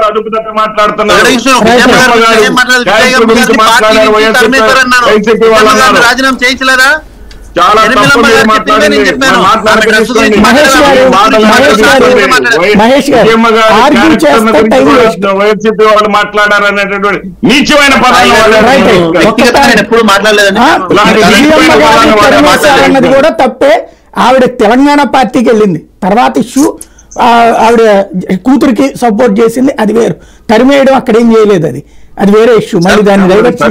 అదుపు తప్పి మాట్లాడుతున్నారు. రాజీనామా చేయించలేదా? చాలా వైఎస్సీపీ వాళ్ళు మాట్లాడారు అనేటటువంటి నీచమైన పదాలు ఎప్పుడు మాట్లాడలేదండి. అన్నది కూడా తప్పే. ఆవిడ తెలంగాణ పార్టీకి వెళ్ళింది, తర్వాత ఇష్యూ ఆవిడ కూతురికి సపోర్ట్ చేసింది, అది వేరు. తరిమేయడం అక్కడ ఏం చేయలేదు, అది వేరే ఇష్యూ. మళ్ళీ దాన్ని డైవర్ట్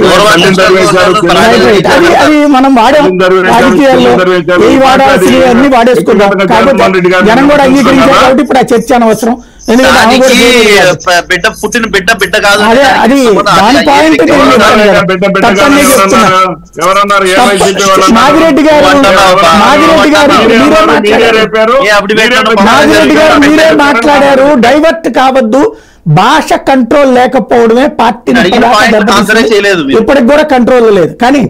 అది మనం వాడాం రాజకీయాల్లో, ఏ వాడాల్సి అన్ని వాడేసుకున్నాం. కాబట్టి జనం కూడా అంగీకరించారు కాబట్టి ఇప్పుడు ఆ చర్చ అనవసరం. బిడ్డ పుట్టిన బిడ్డ బిడ్డ కాదు, అదే అది దాని పాయింట్. నాగిరెడ్డి గారు మీరే మాట్లాడారు, డైవర్ట్ కావద్దు, భాష కంట్రోల్ లేకపోవడమే పార్టీని ఇప్పటికి కూడా కంట్రోల్ లేదు. కానీ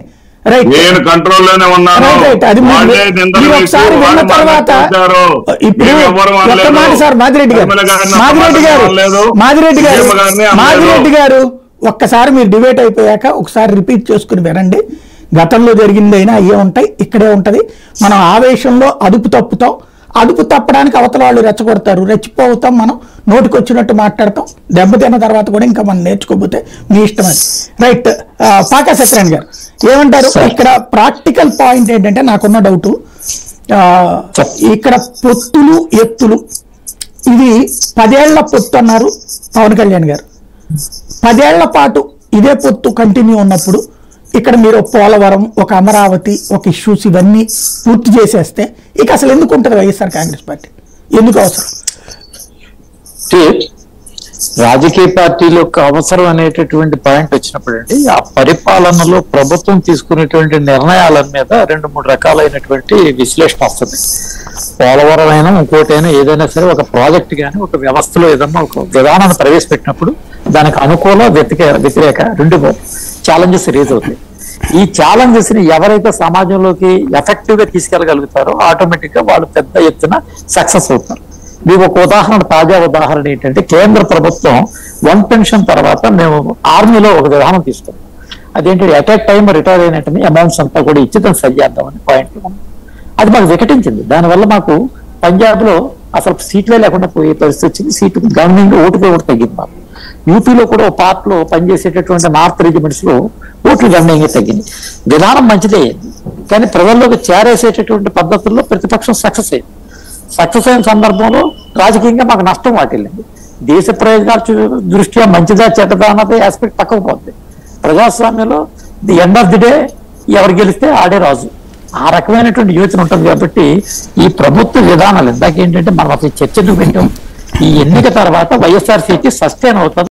రైట్, నేను కంట్రోల్లోనే ఉన్నాను. అది మీరు ఒకసారి విన్న తర్వాత ఇప్పుడు ఒక్క మాట సార్, మాదిరెడ్డి గారు ఒక్కసారి మీరు డిబేట్ అయిపోయాక ఒకసారి రిపీట్ చేసుకుని వినండి. గతంలో జరిగిందైనా అయ్యే ఉంటాయి, ఇక్కడే ఉంటది. మనం ఆవేశంలో అదుపు తప్పుతాం, అదుపు తప్పడానికి అవతల వాళ్ళు రెచ్చగొడతారు, రెచ్చిపోతాం, మనం నోటికొచ్చినట్టు మాట్లాడతాం. దెబ్బతిన్న తర్వాత కూడా ఇంకా మనం నేర్చుకోకపోతే మీ ఇష్టం అది. రైట్, పాకా సత్యనారాయణ గారు ఏమంటారు? ఇక్కడ ప్రాక్టికల్ పాయింట్ ఏంటంటే, నాకున్న డౌట్, ఇక్కడ పొత్తులు ఎత్తులు, ఇది 10 ఏళ్ల పొత్తు అన్నారు పవన్ కళ్యాణ్ గారు. 10 ఏళ్ల పాటు ఇదే పొత్తు కంటిన్యూ ఉన్నప్పుడు ఇక్కడ మీరు పోలవరం, ఒక అమరావతి, ఒక ఇష్యూస్ ఇవన్నీ పూర్తి చేసేస్తే ఇక అసలు ఎందుకు ఉంటుంది వైఎస్ఆర్ కాంగ్రెస్ పార్టీ? ఎందుకు అవసరం? రాజకీయ పార్టీల యొక్క అవసరం అనేటటువంటి పాయింట్ వచ్చినప్పుడు అండి, ఆ పరిపాలనలో ప్రభుత్వం తీసుకునేటువంటి నిర్ణయాల మీద 2-3 రకాలైనటువంటి విశ్లేషణ వస్తుంది. పోలవరం అయినా ఇంకోటైనా ఏదైనా సరే ఒక ప్రాజెక్ట్ కానీ ఒక వ్యవస్థలో ఏదన్నా ఒక విధానాన్ని ప్రవేశపెట్టినప్పుడు దానికి అనుకూల వ్యతిరేక 2 ఛాలెంజెస్ రేజ్ అవుతాయి. ఈ ఛాలెంజెస్ ని ఎవరైతే సమాజంలోకి ఎఫెక్టివ్ గా తీసుకెళ్ళగలుగుతారో ఆటోమేటిక్ గా వాళ్ళు పెద్ద ఎత్తున సక్సెస్ అవుతారు. మీకు ఒక ఉదాహరణ, తాజా ఉదాహరణ ఏంటంటే, కేంద్ర ప్రభుత్వం 1 పెన్షన్ తర్వాత మేము ఆర్మీలో ఒక విధానం తీసుకున్నాం. అదేంటంటే ఎట్ ఏ టైం రిటైర్ అయినట్టుని అమౌంట్స్ అంతా కూడా ఇచ్చి దాన్ని సరి చేద్దామని పాయింట్ ఉంది. అది మాకు వికటించింది. దానివల్ల మాకు పంజాబ్ లో అసలు సీట్లే లేకుండా పోయే పరిస్థితి వచ్చింది. సీటు గవర్నమెంట్ ఓటుకే ఓటు తగ్గింది. మాకు యూపీలో కూడా ఒక పార్ట్ లో పనిచేసేటటువంటి నార్త్ రెజిమెంట్స్ లో ఓట్లు గణనీయంగా తగ్గింది. విధానం మంచిదే, కానీ ప్రజల్లోకి చేరేసేటటువంటి పద్ధతుల్లో ప్రతిపక్షం సక్సెస్ అయింది. సక్సెస్ అయిన సందర్భంలో రాజకీయంగా మాకు నష్టం వాటిల్లింది. దేశ ప్రయోజనాల దృష్ట్యా మంచిదా చెడ్డదా అన్నది ఆస్పెక్ట్ పక్కకు పోతుంది. ప్రజాస్వామ్యంలో the end of the day ఎవరు గెలిస్తే ఆడే రాజు, ఆ రకమైనటువంటి యోచన ఉంటుంది. కాబట్టి ఈ ప్రభుత్వ విధానాలు ఇందాక ఏంటంటే మనం అసలు చర్చకు పెట్టాం, ఈ ఎన్నిక తర్వాత వైఎస్ఆర్సీపీ సస్టైన్ అవుతుంది.